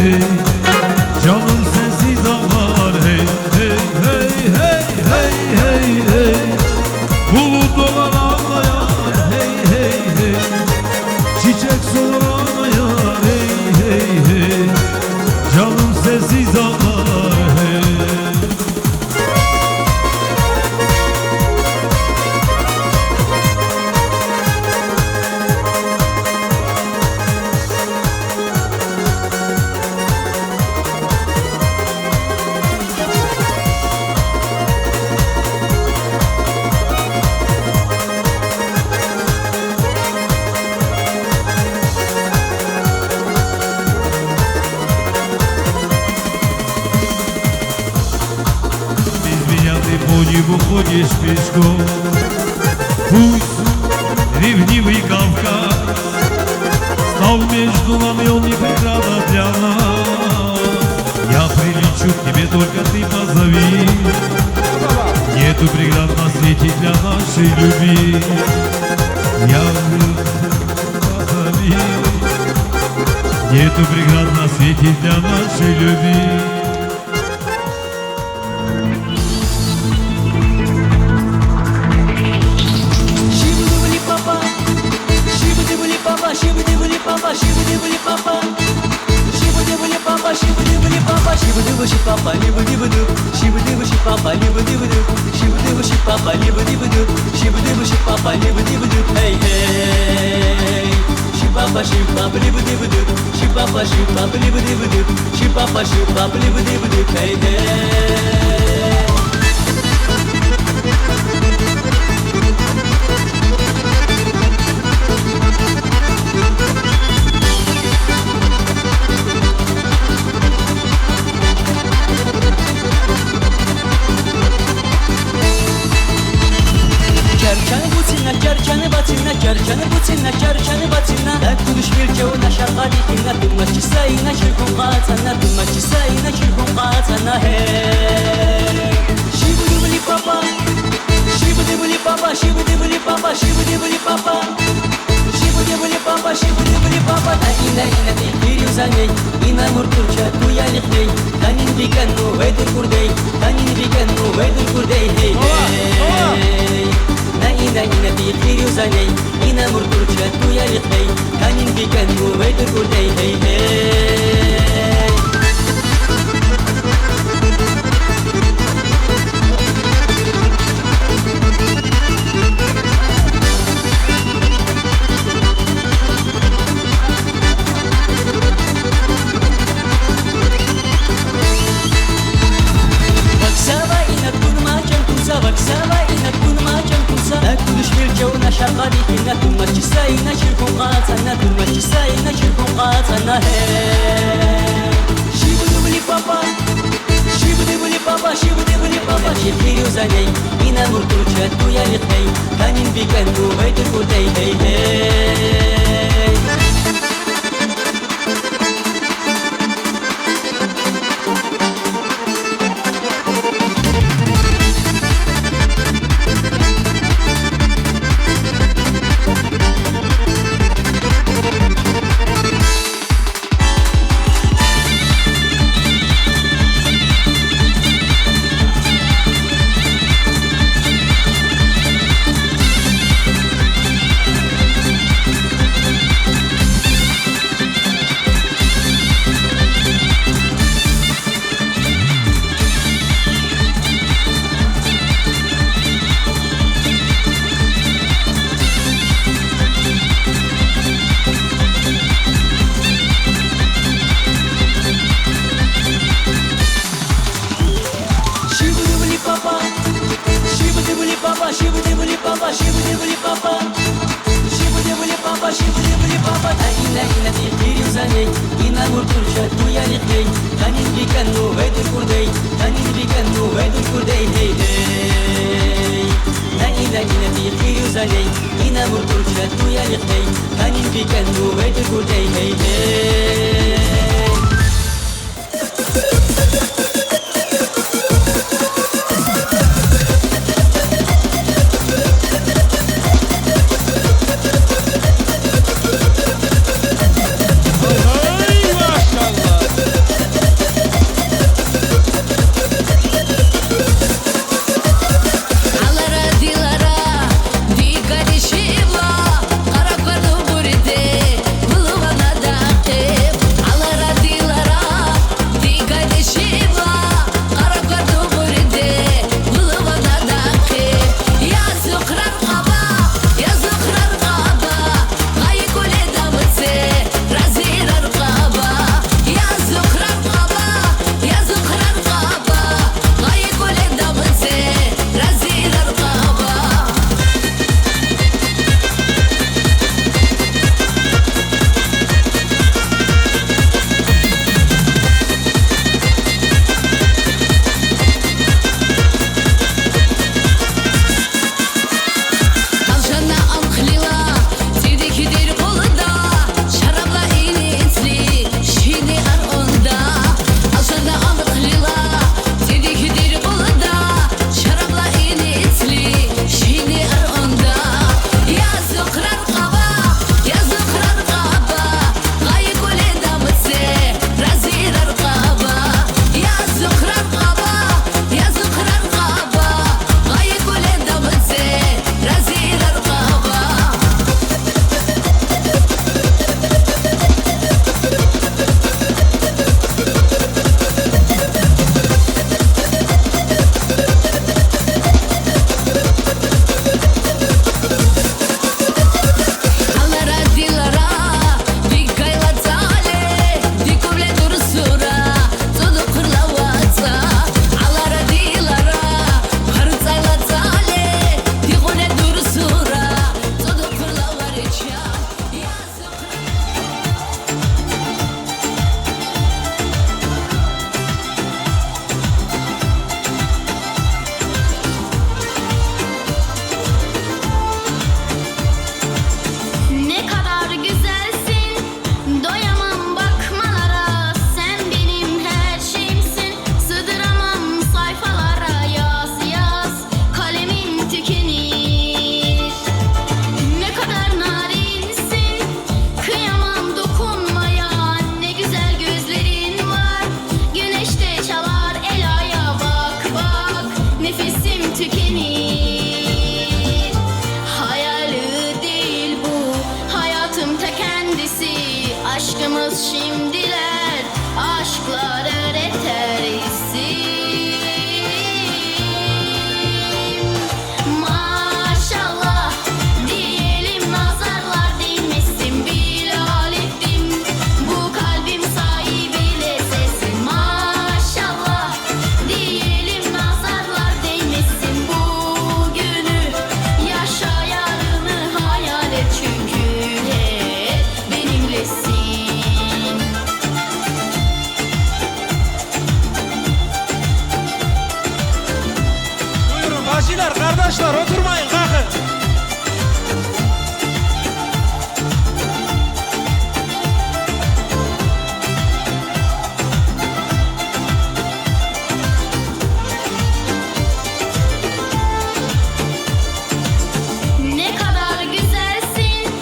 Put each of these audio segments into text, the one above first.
hey. Canım sensiz ağlar hey hey hey hey hey hey hey. Bulut dolar ağlayar hey hey hey. Çiçek solar ağlayar hey hey hey. Canım sensiz ağlar hey. По небу ходишь пешком, пусть ревнивый Кавказ стал между нами, он не преграда для нас. Я прилечу к тебе, только ты позови. Нету преград на свете для нашей любви. Я позови. Нету преград на свете для нашей любви. Kerkeni butina, kerkeni batina. Tak kuduş bir kevna şarkadi kina. Durmak çisayina çirkun qatana. Durmak çisayina çirkun qatana hey. Şibidi bili papa, şibidi bili papa, şibidi bili papa, şibidi bili papa. Şibidi bili papa, şibidi bili papa. Da ina bir yüzaney. İna murturça tuyalikney. Tanin bikenu veydur kurdey. Tanin bikenu veydur kurdey hey hey. Ina bir yüzaney. İna murturça tuyalikney. Tanin bikenu veydur kurdey hey hey. Şarkadi kina. Durmak çisayina çirkun qatana. Durmak çisayina çirkun qatana hey. Şibidi bili papa, şibidi bili papa, şibidi bili papa. Bir yüzaney. İna murturça tuyalikney. Tanin bikenu veydur kurdey hey hey. İna murturça tuyalikney. Tanin bikenu veydur kurdey. Tanin bikenu veydur kurdey hey hey. Ina bir yüzaney. İna murturça tuyalikney. Tanin bikenu veydur kurdey hey hey. Ay maşallah. Arkadaşlar oturmayın, kalkın. Ne kadar güzelsin,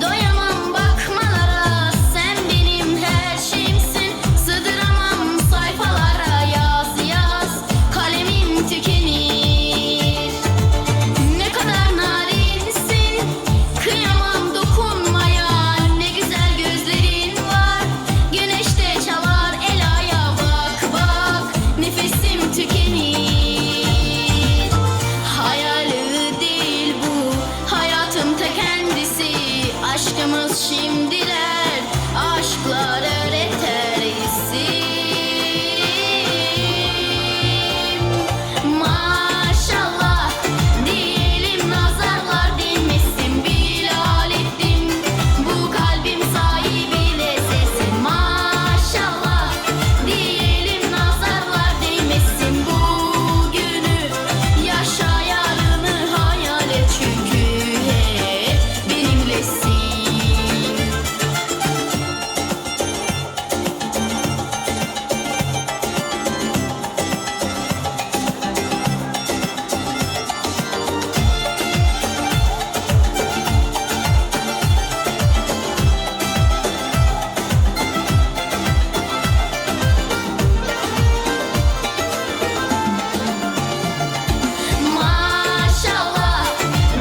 doyamam bakmalara. Sen benim her şeyimsin, sığdıramam sayfalara. Yaz yaz, kalemim tükenir. Ne kadar narinsin, kıyamam dokunmaya. Ne güzel gözlerin var, güneşte çalar elaya. Bak bak, nefesim tükenir. Hayali değil bu, hayatım ta kendisi. Aşkımız şimdiler, aşklar öğreter isim. Maşallah diyelim, nazarlar dinmesin. Bilal ettim bu kalbim sahibiyle sesin. Maşallah diyelim, nazarlar değmesin. Bugünü yaşa, yarını hayal et, çünkü hep benimlesin. Maşallah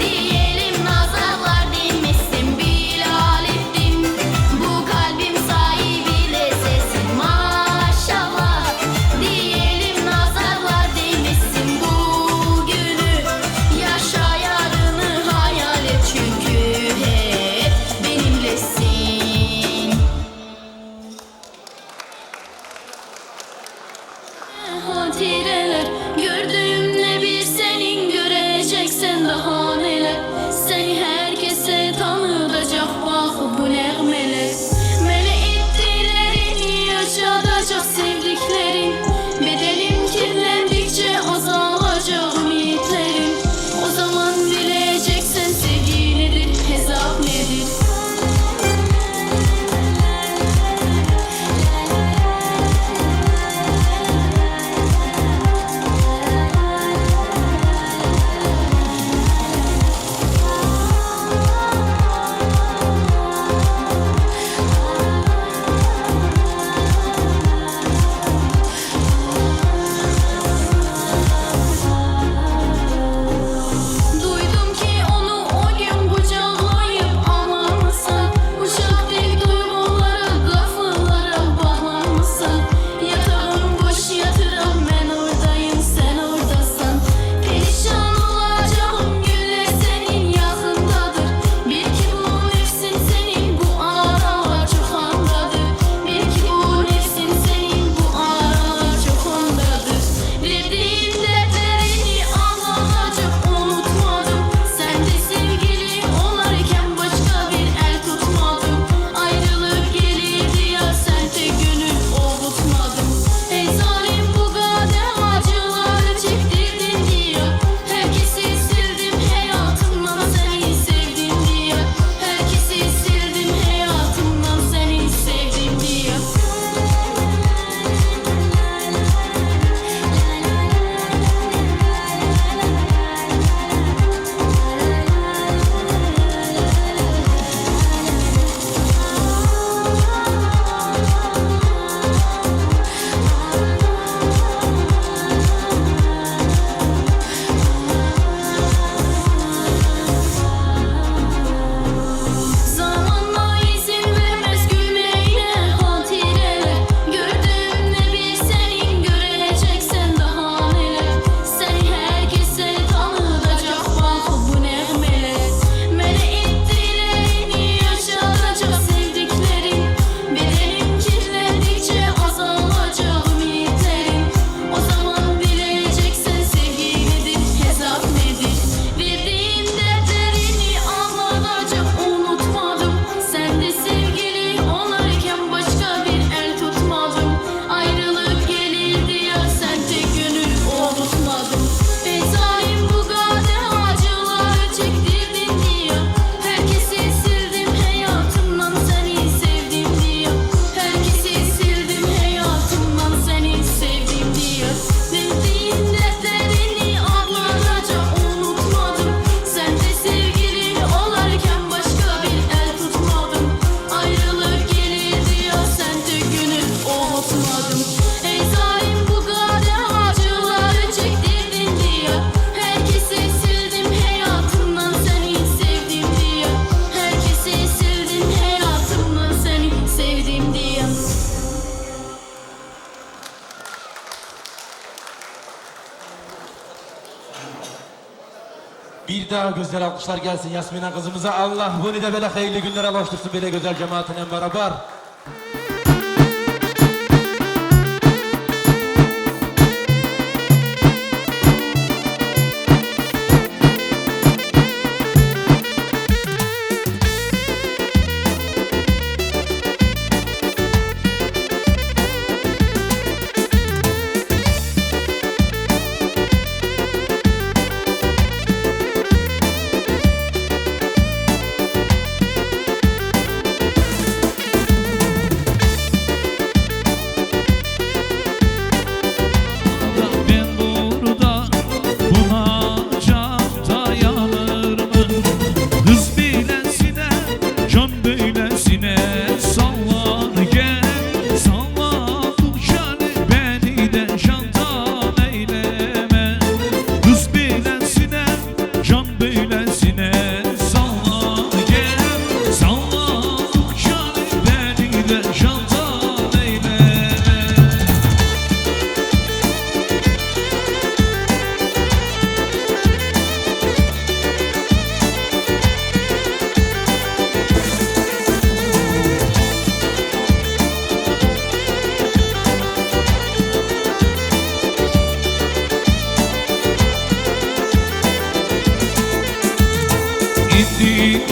diyelim, nazarlar değmesin. Bilal ettim bu kalbim sahibiyle sesin. Maşallah diyelim, nazarlar değmesin. Bugünü yaşa, yarını hayal et, çünkü hep benimlesin. Hatireler gördüğümle bir senin, göreceksen daha neler. Seni herkese tanıtacak bak bu nəğmələr. Məni etdiklərin, yaşadacaq sevdiklərin. Bedelim kirlendikçe azalacak ümitlerin. O zaman bileceksen sevgi nedir, hesap nedir. Bir daha güzel alkışlar gelsin Yasmina kızımıza. Allah bunu da böyle hayırlı günlere ulaştırsın böyle güzel cemaatine beraber.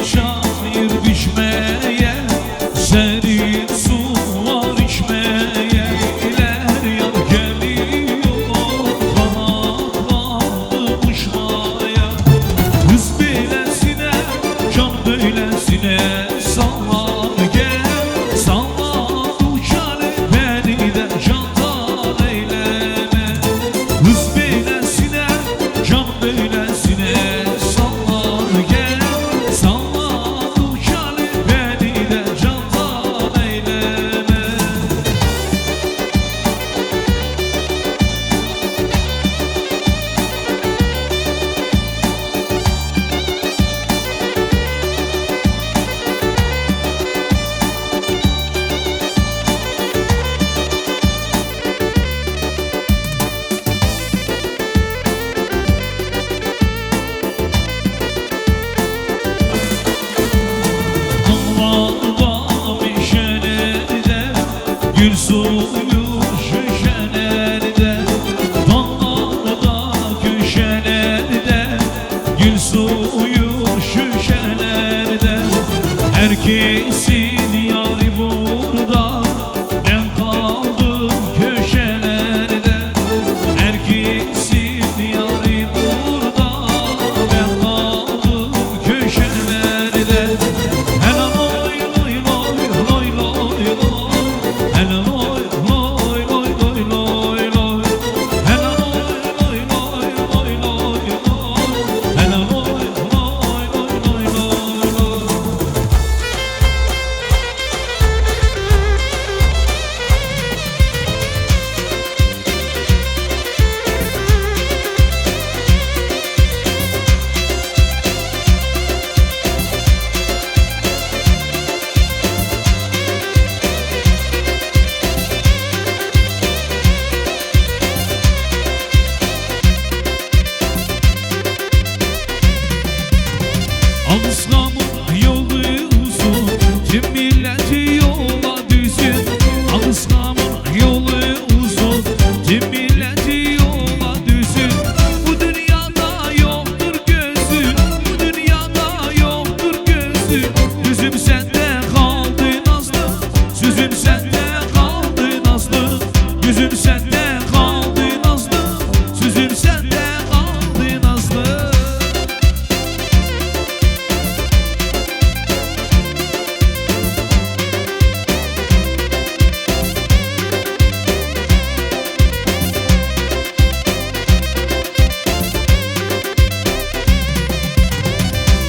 Şair biçmeye, serin sular içmeye, iler yar geliyor kanatlandı uçmaya. Kız böylesine, can böylesine sallar gel, sallar uçar beni de candan eyleme. Kız böylesine, can böylesine sallar gel, sallar uçar beni de candan eyleme. Dağlarda meşelerde, gül suyu şişelerde. Dağlarda köşelerde, gül suyu şişelerde. Herkesin yari burada, ben kaldım köşelerde. Herkesin yari burada, ben kaldım köşelerde. Helal oy loy loy loy loy loy. Helal oy loy loy loy loy loy. Helal oy loy loy loy loy loy. Helal oy loy loy loy loy loy. Alışkamın yolu uzun, tüm milleti yola düzün. Alışkamın yolu uzun, tüm milleti yola düzün. Bu dünyada yoktur gözün, bu dünyada yoktur gözün. Gözüm sende kaldı nazlı, sözüm sende kaldı nazlı. Gözüm sende kaldı nazlı, sözüm sende kaldı nazlı.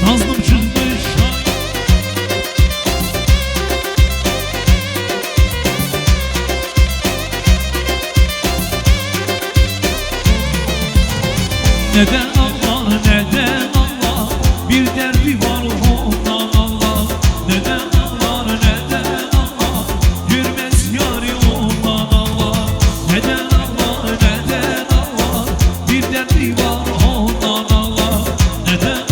Nazlım çıkmış neden Allah, neden Allah, bir derdi var ondan Allah. Neden Allah, neden Allah, görmez yari ondan Allah. Neden Allah, neden Allah, bir derdi var ondan Allah. Neden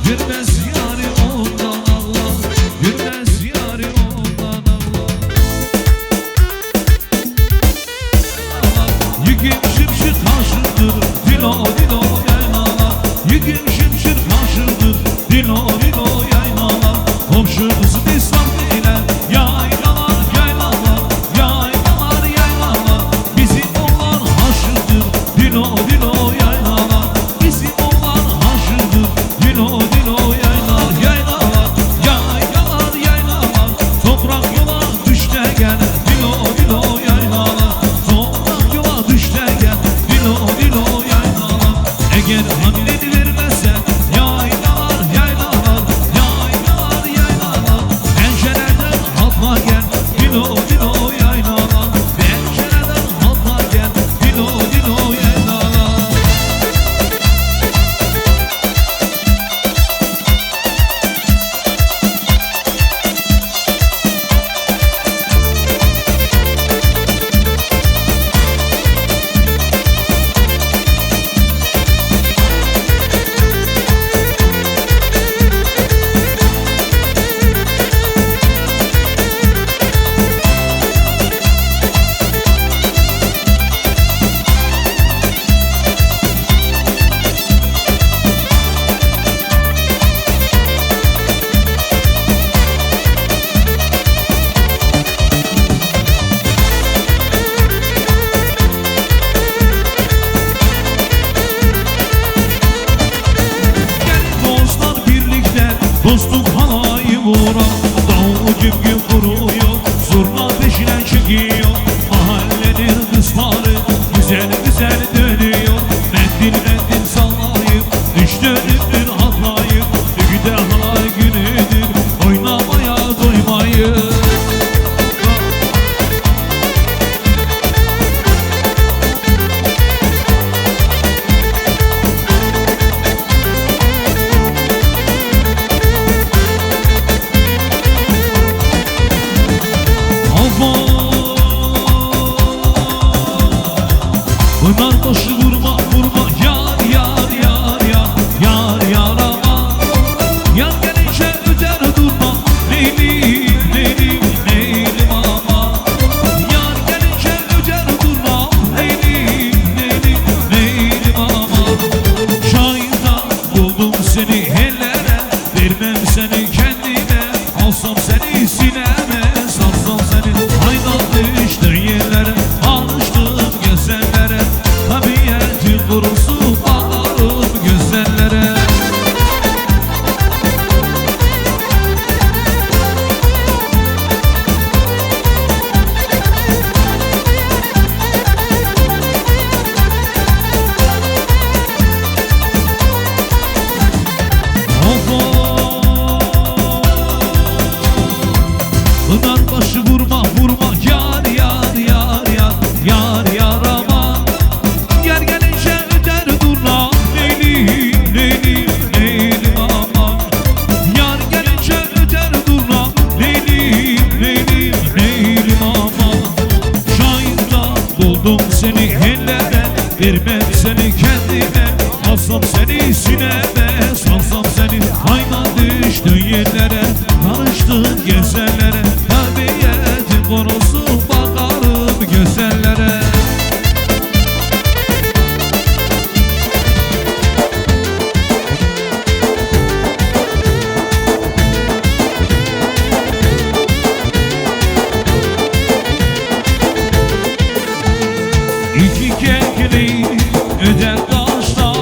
Gülmez yari ondan Allah, gülmez yari ondan Allah. Yüküm şimşir taşıdır, dilo dilo yaylalar. Yüküm şimşir taşıdır, dilo dilo yaylalar. Komşu kızı İslam ile yaylalar, yaylalar, yaylalar, yaylalar. Bizim onlar haşırdır, dilo dilo yaylalar. Bizim onlar haşırdır, dilo dilo yaylalar, yaylalar, yaylalar, yaylalar. Toprak yola düşte gel, dilo dilo yaylalar. Toprak yola düşte gel, dilo dilo yaylalar. Eğer hamileni vermezsen yaylalar, yaylalar, yaylalar, yaylalar. Pencereden atla gel, dilo dilo yaylalar. Pencereden atla gel, dilo dilo yaylalar. Dostlar birlikte dostluk halayı vuran. Davul güm güm kuruyor, zurna peşine çekiyor. Mahallenin kızları güzel güzel dönüyor. Mendil mendil sallayıp üç dönümdür atlayıp. Düğüde halay günüdür, oynamaya doymayın. Pınar başı vurma vurma yar yar yar yar yar yar aman. Yar gelince öder durma neylim neylim neylim aman. Yar gelince öder durma neylim neylim neylim aman. Şahidan buldum seni ellere, vermem seni kendime. Alsam seni sineme, sarsam seni aydan düştür yerlere. Alıştım gezenlere, tabiatın kurusu bakarım güzellere. Pınar başı vurma vurma yar yar yar yar yar yar aman. Yer gelince öter durna neylim neylim neylim aman. Yar gelince öter durna neylim neylim neylim aman. Şahidan buldum seni ellere, vermem seni kendime. Alsam seni sineme, sarsam seni ayna düştüğün yerlere. Tanıştığın gezenlere, tabiatın konusu bakarım güzellere. İki kekli öder taşta,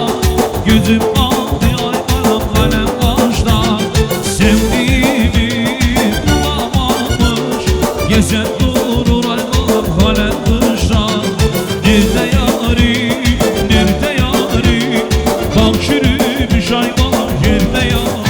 gözüm aldı ay kalem kalem başta. Sevdiğimi bulamamış, gezen durur ay kalem kalem kışta. Nerede yarim, nerede yarim, bak çürümüş ay kalem yerde yarim.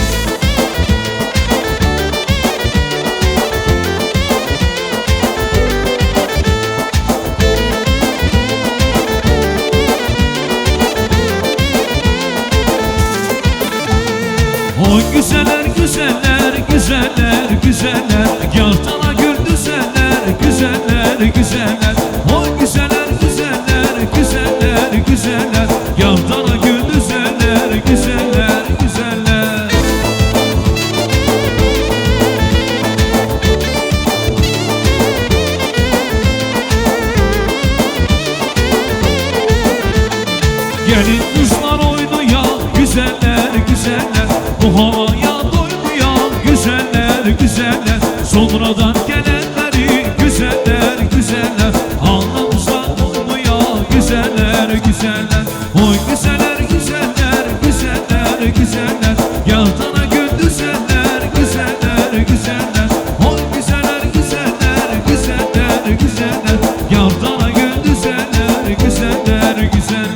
Oy güzeller güzeller güzeller güzeller, yaltana gül güzeller güzeller güzeller. Oy güzeller güzeller güzeller güzeller, yaltana gül güzeller güzeller güzeller. Sonradan gelenleri güzeller güzeller anlamazlar olmuyor güzeller güzeller. Oy güzeller güzeller güzeller güzeller yaldana gündüzeller güzeller güzeller. Oy güzeller güzeller güzeller güzeller yaldana gündüzeller güzeller güzeller.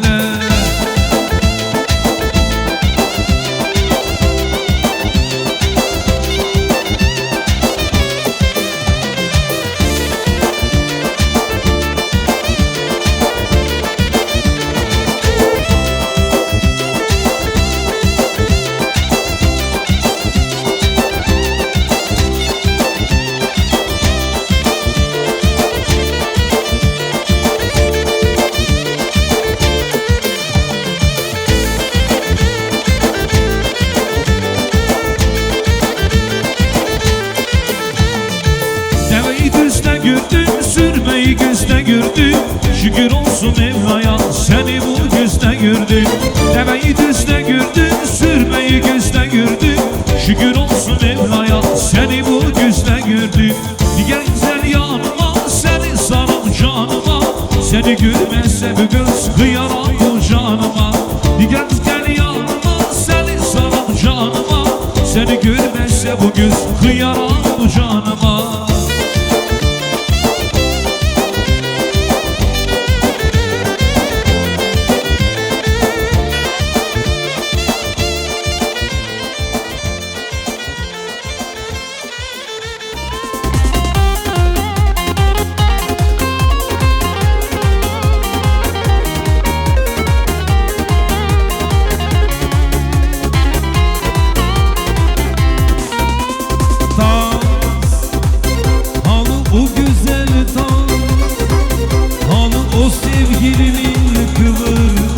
Gördüm, sürmeyi gözle gördüm. Şükür olsun Mevla'ya seni bu gözle gördüm. Deveyi düzle gördüm, sürmeyi gözle gördüm. Şükür olsun Mevla'ya seni bu gözle gördüm. Gel güzel yanıma seni sarıl canıma. Seni görmezse bu göz kıyaram bu canıma. Gel güzel yanıma seni sarıl canıma. Seni görmezse bu göz kıyaram bu canıma.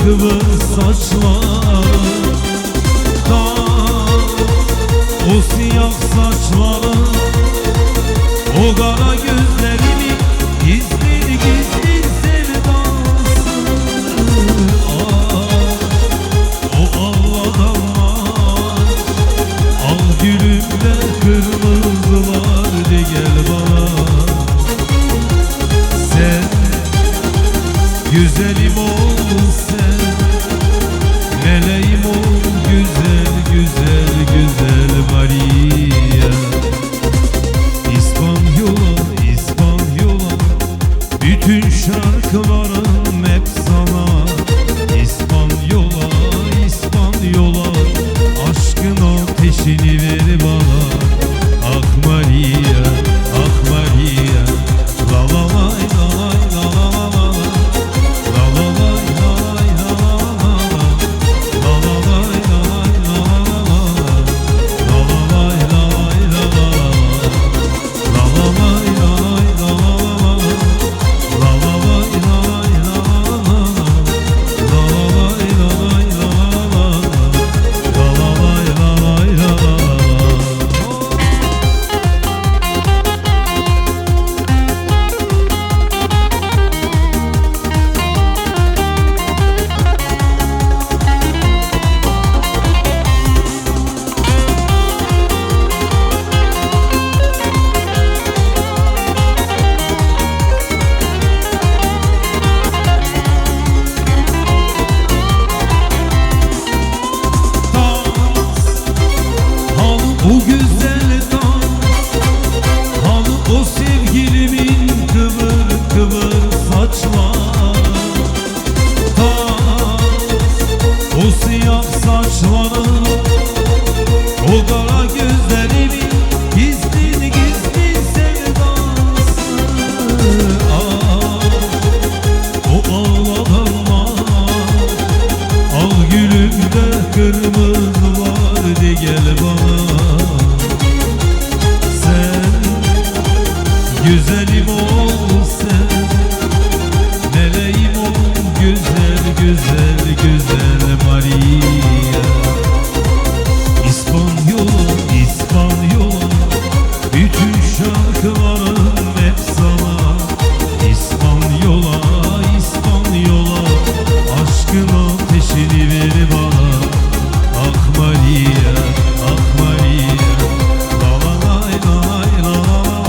Kıvır saçlar o siyah saçları, o kara gözlerini gizli gizli sevdası. O Allah'tan al gülümde kırmızılar de gel bana. Sen güzelim ol sen, meleğim ol güzel güzel güzel Maria. İspanyola İspanyola bütün şarkılarım hep sana. İspanyola İspanyola aşkın ateşini ver bana. Ah Maria ah Maria la la la la la la la. Güzelim ol sen, meleğim ol güzel güzel güzel Maria. İspanyola İspanyola bütün şarkılarım hep sana. İspanyola İspanyola aşkın ateşini ver bana. Ah Maria ah Maria la la la la la la.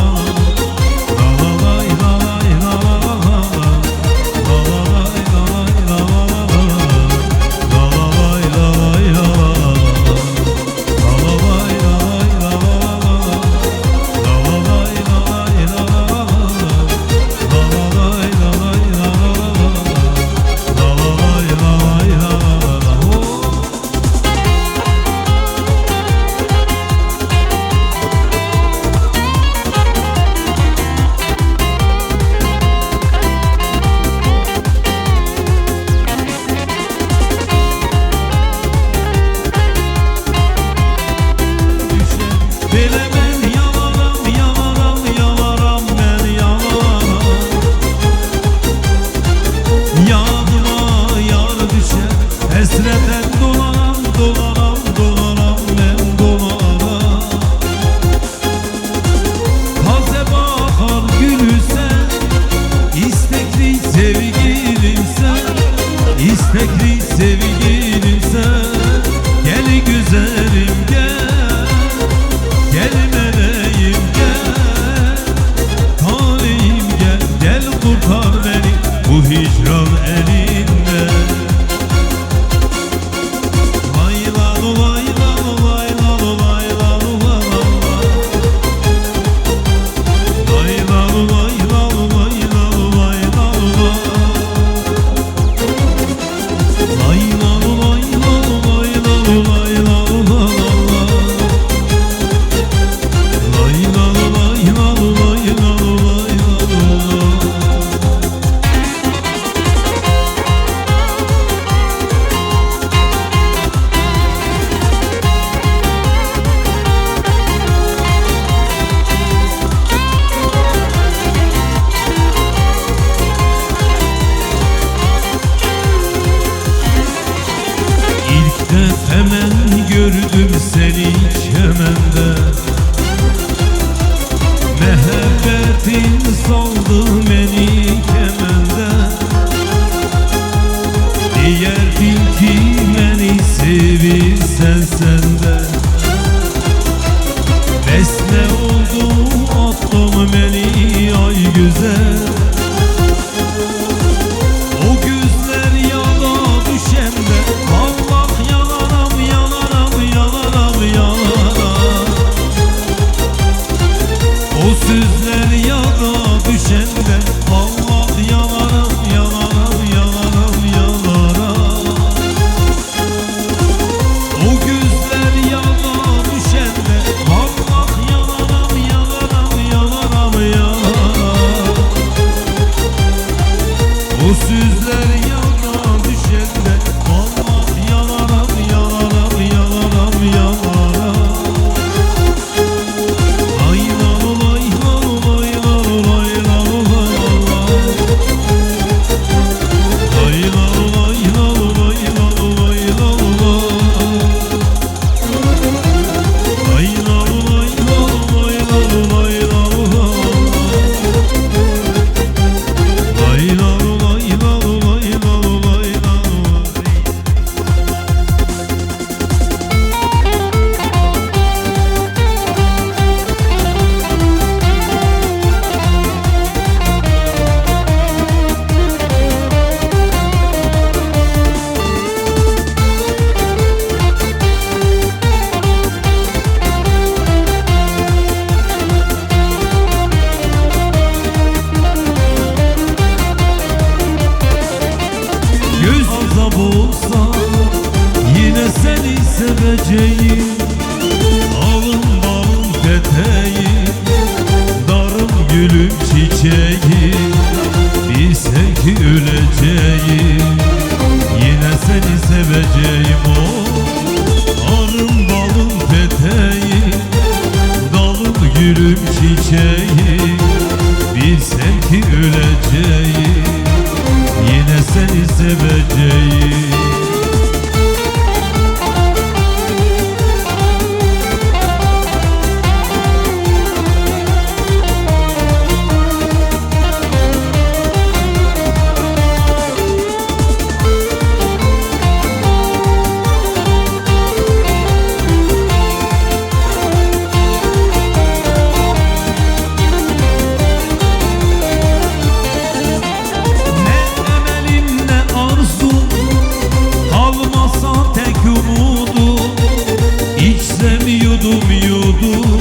yudum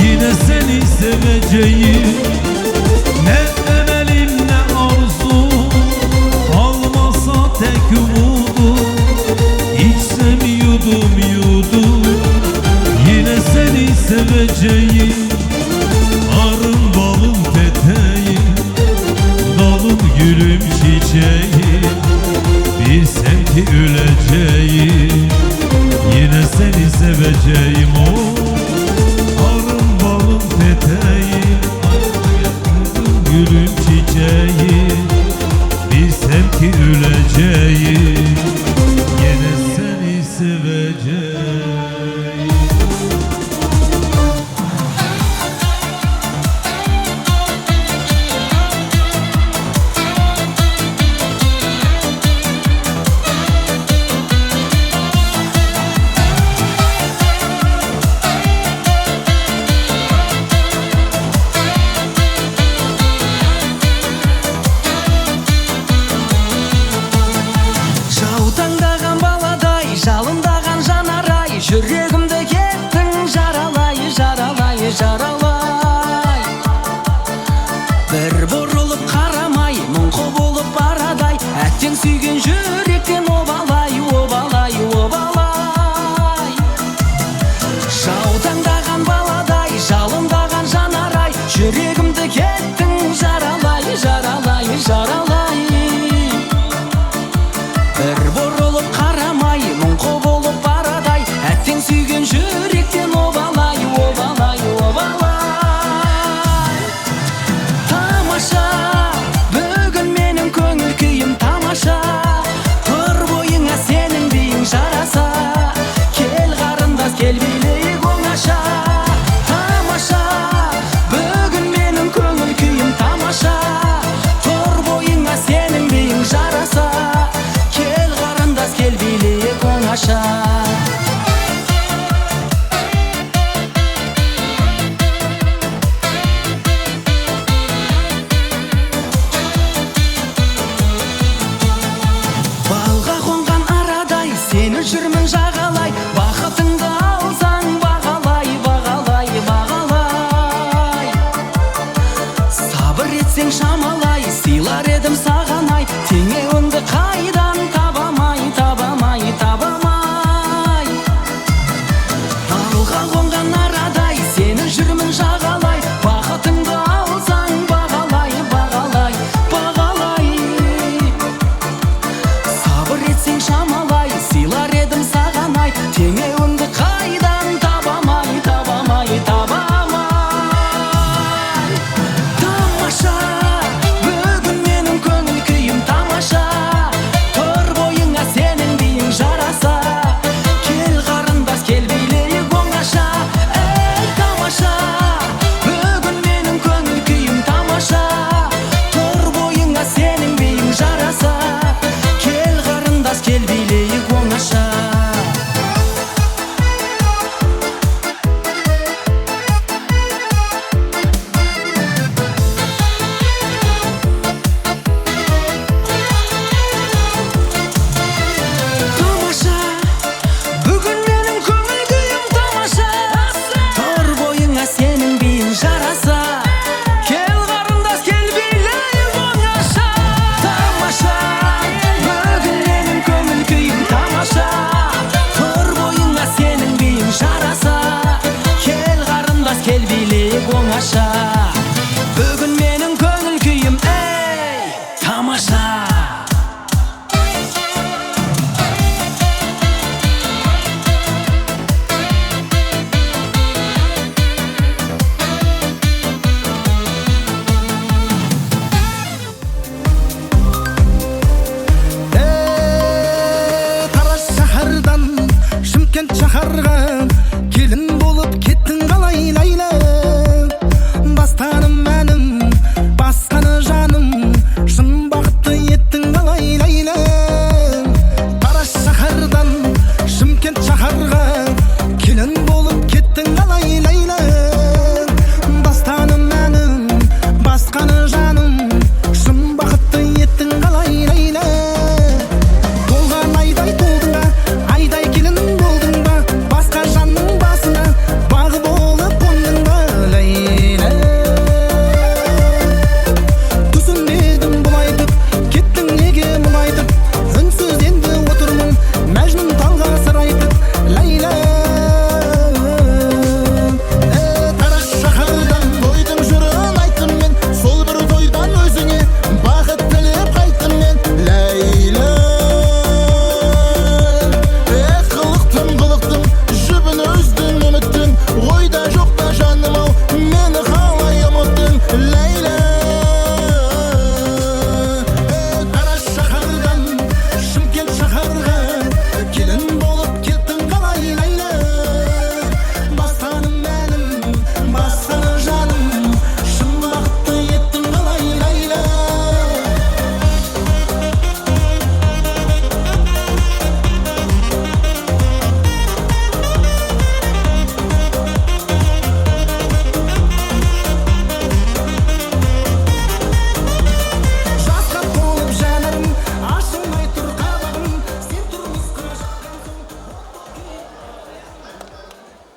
yine seni seveceğim. Ne emelim ne arzu almasa tek umudum. İçsem yudum yine seni seveceğim. Arın balın peteğim, dalım gülüm çiçeğim. Bilsem ki öleceğim, yine seni seveceğim. O arın balın peteğim, dalım gülüm çiçeğim. Bilsem ki öleceğim, yine seni seveceğim. Жаутаңдаған баладай, жалындаған жанарай, жүрегімді кеттің жаралай, жаралай, жаралай. Бір бұрылып қарамай, мұңқы болып барадай, әттең сүйген жүректен обалай, обалай, обалай. Жаутаңдаған баладай, жалындаған жанарай, жүрегімді кеттің жаралай, жаралай, жаралай. Бір бұрылып қарамай, мұңқы болып барадай, әттең сүйген жүректен обалай, обалай, обалай.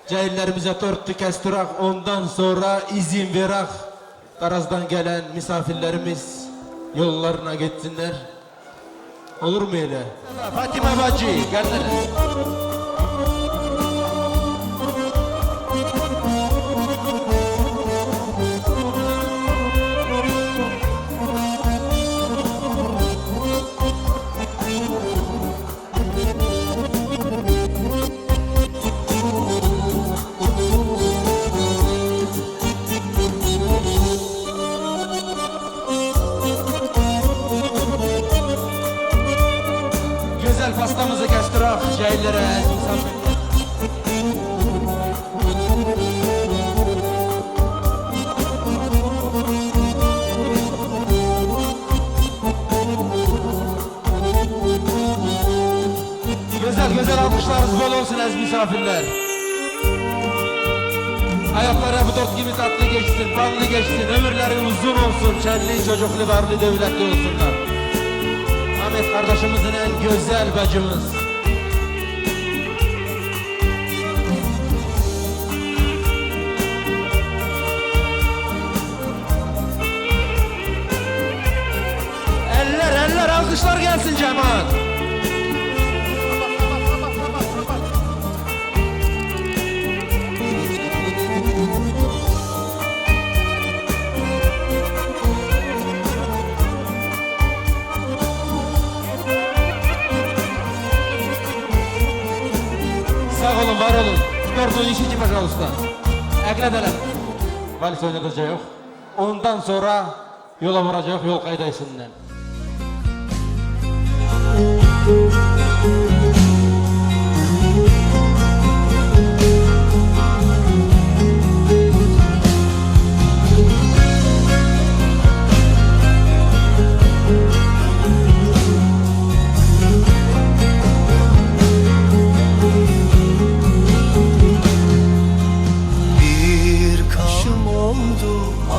Cahillerimize törttü kestirek, ondan sonra izin verak. Tarazdan gelen misafirlerimiz yollarına gitsinler. Olur mu öyle? Fatime bacı, geldiler. Güzel pastamızı kestirek cahillere, misafirlere. Güzel alkışlarınız bol olsun az misafirler. Hayatları bu dört gibi tatlı geçsin, ballı geçsin, ömürleri uzun olsun, çelli, çocuklu, varlı, devletli olsunlar. Ahmet kardeşimizin en güzel bacımız. Eller alkışlar gelsin cemaat. Sağ olun, var olun. Gördüğün işi pожалуйста. Ekledelim. Vals oynatacak yok. Ondan sonra yola vuracak yol kaydasından.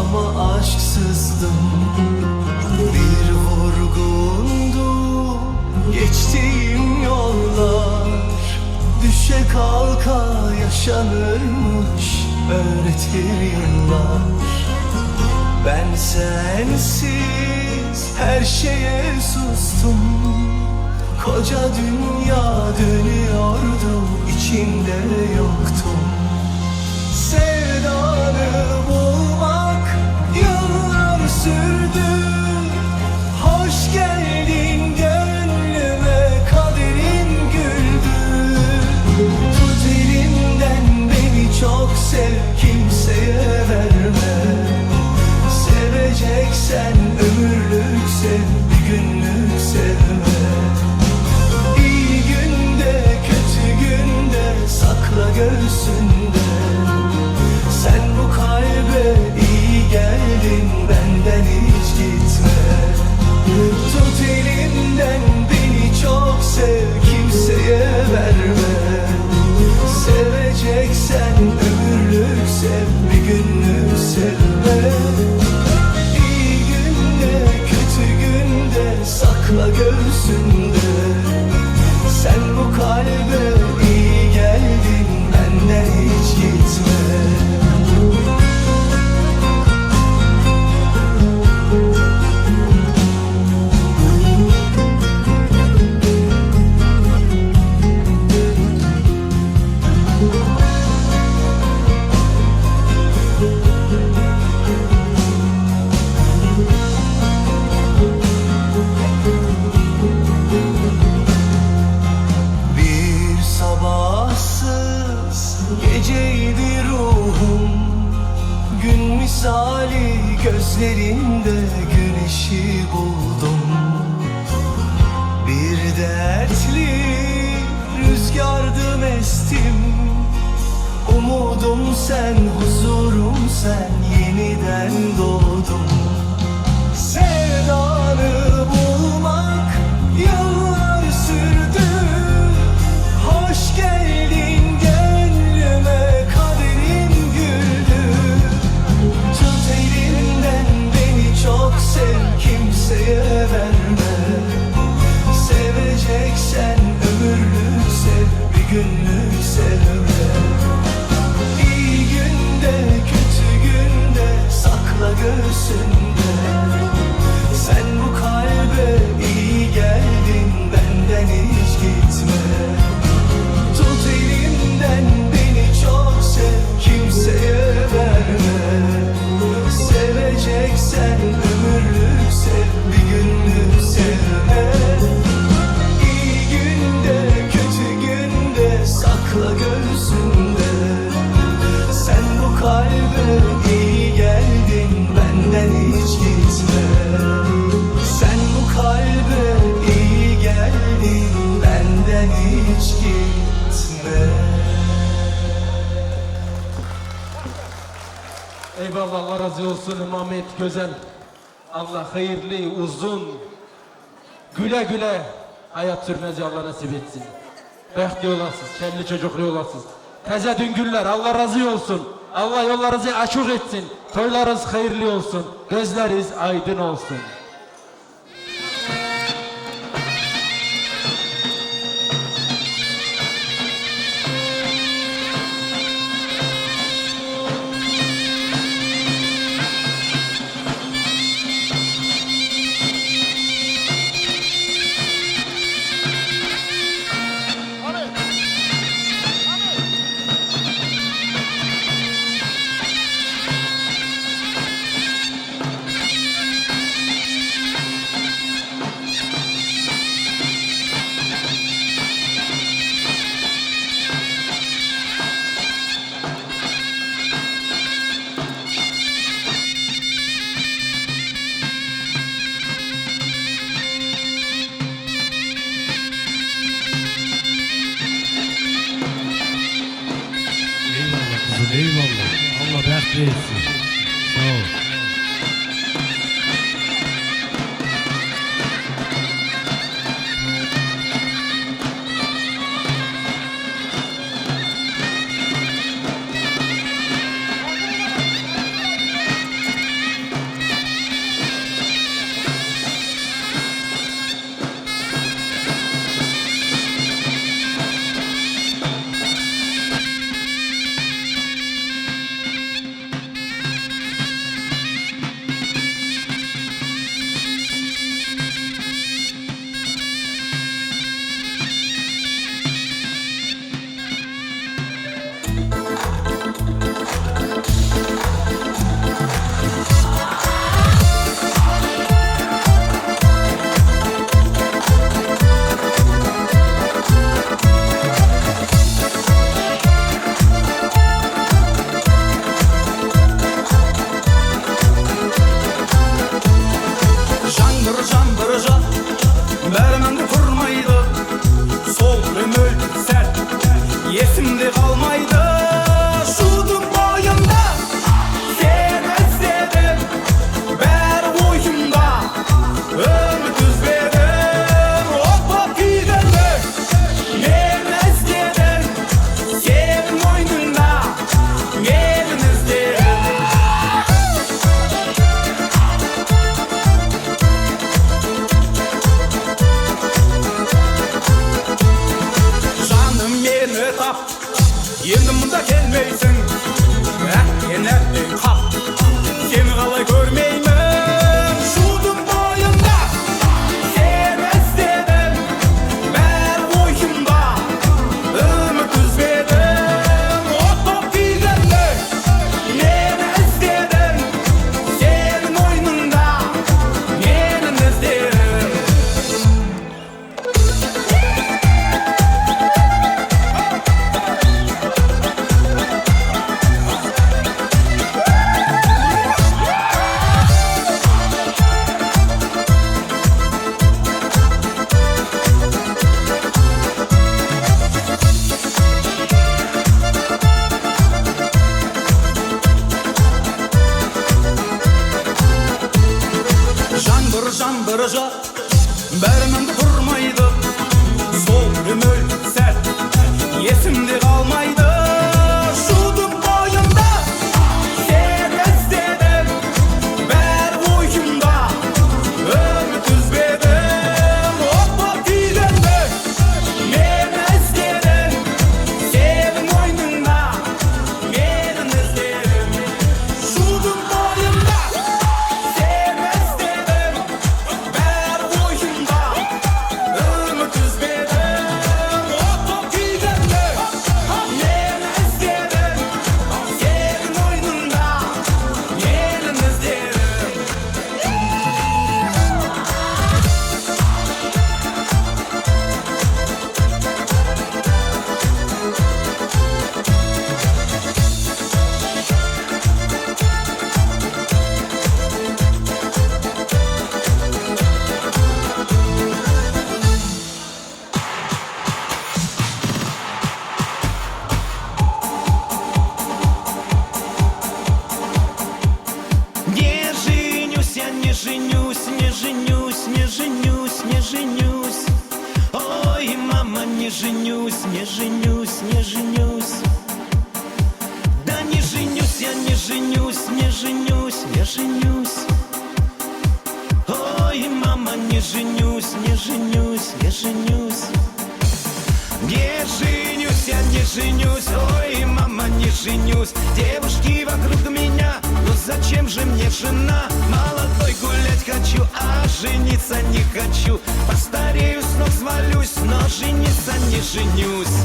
Ama aşksızdım, bir vurgundu geçtiğim yollar. Düşe kalka yaşanırmış öğretir yıllar. Ben sensiz her şeye sustum. Koca dünya dönüyordu, içinde yoktum. Sevdanı bulmak yıllar sürdü. Hoş geldin gönlüme, kaderin güldü. Tut elimden beni çok sev, kimseye verme. Seveceksen ömürlük sev, bir günlük sevme. İyi günde kötü günde sakla göğsünde. Sen bu kalbe iyi geldin, benden hiç gitme. Tut elimden beni çok sev, kimseye verme. Seveceksen ömürlük sev, bir günlük sevme. İyi günde kötü günde sakla göğsünde. Sen bu kalbe iyi geldin, benden hiç gitme. Bir sabahsız geceydi ruhum, gün misali gözlerinde güneşi buldum. Bir dertli rüzgardım estim, umudum sen, huzurum sen, yeniden doğdum. Sevdanı bulmak yıllar sürdü. Hoş geldin gönlüme, kaderin güldü. Tut elimden beni çok sev, kimseye verme. Seveceksen ömürlük sev, bir günlük sevme. Eyvallah, Allah razı olsun Mehmet Güzel. Allah hayırlı, uzun, güle güle hayat sürmeci Allah nasip etsin. Bəxtli olasınız, şenli çocuklu olasınız. Təzə düngüller, Allah razı olsun. Allah yollarınızı açık etsin. Toylarınız hayırlı olsun. Gözleriniz aydın olsun. Eyvallah kızım, eyvallah. Allah bəxt versin. Sağ ol. Жаңбыржа бәріміңді тұрмайды, сол өмір сәт есімде қалмайды. Шудың бойында сен іздедім, бәрі ойымда үміт үзбедім. От боп күйгенде мен іздедім, сенің мойныңда менің іздедім. Енді мұнда келмейсің, әттен әттен қап, сені қалай көрмеймін. Шудың бойында сен іздедім, бәрі ойымда үміт үзбедім. От боп күйгенде мен іздедім, сенің мойныңда менің іздедім. Жаңбыржа бәріміңді тұрмайды, сол өмір сәт есімде қалмайды. Шудың бойында сен іздедім, бәрі ойымда үміт үзбедім. От боп күйгенде мен іздедім, сенің мойныңда менің іздедім. Шудың бойында сен іздедім, бәрі ойымда женюсь, не женюсь, не женюсь. Ой, мама, не женюсь, не женюсь, не женюсь. Не женюсь, я не женюсь, ой, мама, не женюсь. Девушки вокруг меня, но зачем же мне жена? Молодой гулять хочу, а жениться не хочу. Постарею, с ног свалюсь, но жениться не женюсь.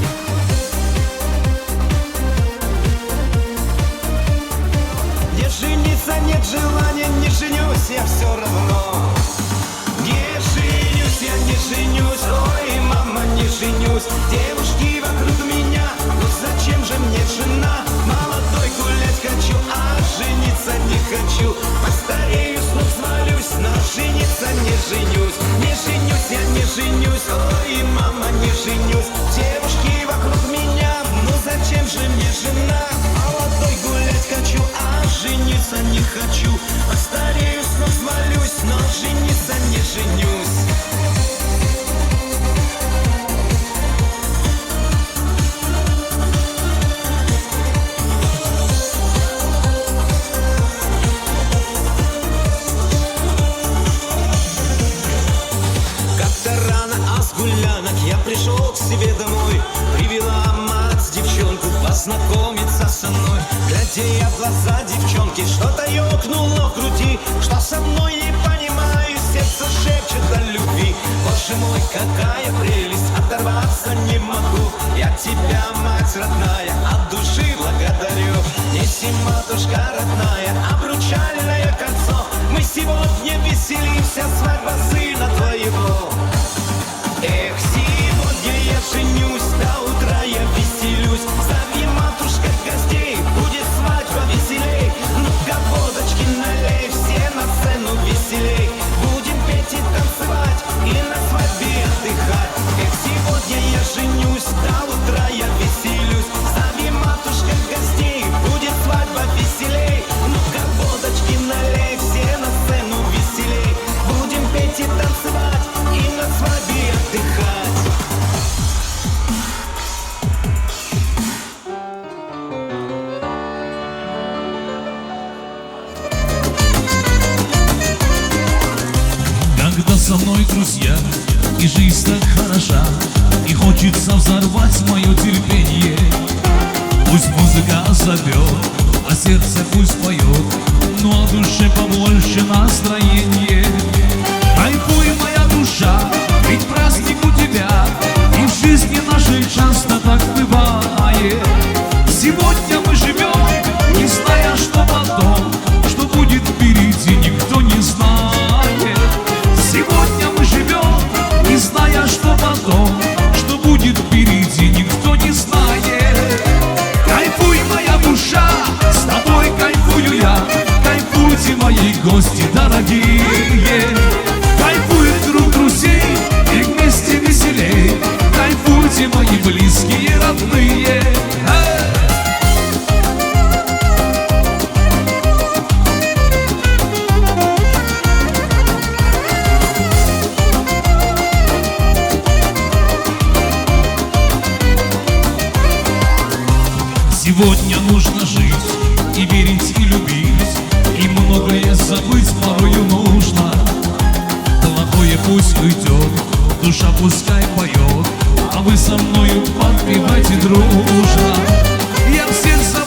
Не жениться нет желания, не женюсь, я все равно. Не женюсь, я не женюсь, ой, мама, не женюсь. Девушки вокруг меня, но зачем же мне жена? Молодой гулять хочу, а жениться не хочу. Постарею, с ног свалюсь, но жениться не женюсь. Не женюсь, я не женюсь, ой, мама, не женюсь. Девушки вокруг меня, но зачем же мне жена? Молодой гулять хочу, а жениться не хочу. Постарею, с ног свалюсь, но жениться не женюсь. Я пришел к себе домой, привела мать девчонку познакомиться со мной. Глядя я в глаза девчонки, что-то ёкнуло в груди. Что со мной, не понимаю, сердце шепчет о любви. Боже мой, какая прелесть, оторваться не могу. Я тебя, мать родная, от души благодарю. Неси, матушка родная, обручальное кольцо. Мы сегодня веселимся, свадьба сына твоего. Эх, сегодня я женюсь, до утра я веселюсь. Зови, матушка, гостей, будет свадьба веселей. Ну-ка, водочки налей, все на сцену веселей. Будем петь и танцевать, и на свадьбе отдыхать. Эх, сегодня я женюсь, до утра я веселюсь. Зови, матушка, гостей, будет свадьба веселей. Ну-ка, водочки налей, все на сцену веселей. Будем петь и танцевать, и на свадьбе отдыхать. Когда со мной друзья, и жизнь так хороша, и хочется взорвать мое терпение. Пусть музыка зовет, а сердце пусть поет, но о душе побольше настроение. Кайфуй, моя душа, ведь праздник у тебя, и в жизни нашей часто так бывает. Сегодня мы живем, не зная, что потом, что будет впереди, никто не знает. Сегодня мы живем, не зная, что потом, что будет впереди, никто не знает. Кайфуй, моя душа, с тобой кайфую я, кайфуйте, мои гости дорогие. Кайфуют круг друзей, и вместе веселей. Кайфуйте, мои близкие, родные. Сегодня нужно жить и верить, и любить, и многое забыть порою нужно. Плохое пусть уйдет, душа пускай поет, а вы со мною подпевайте дружно. Я в сердце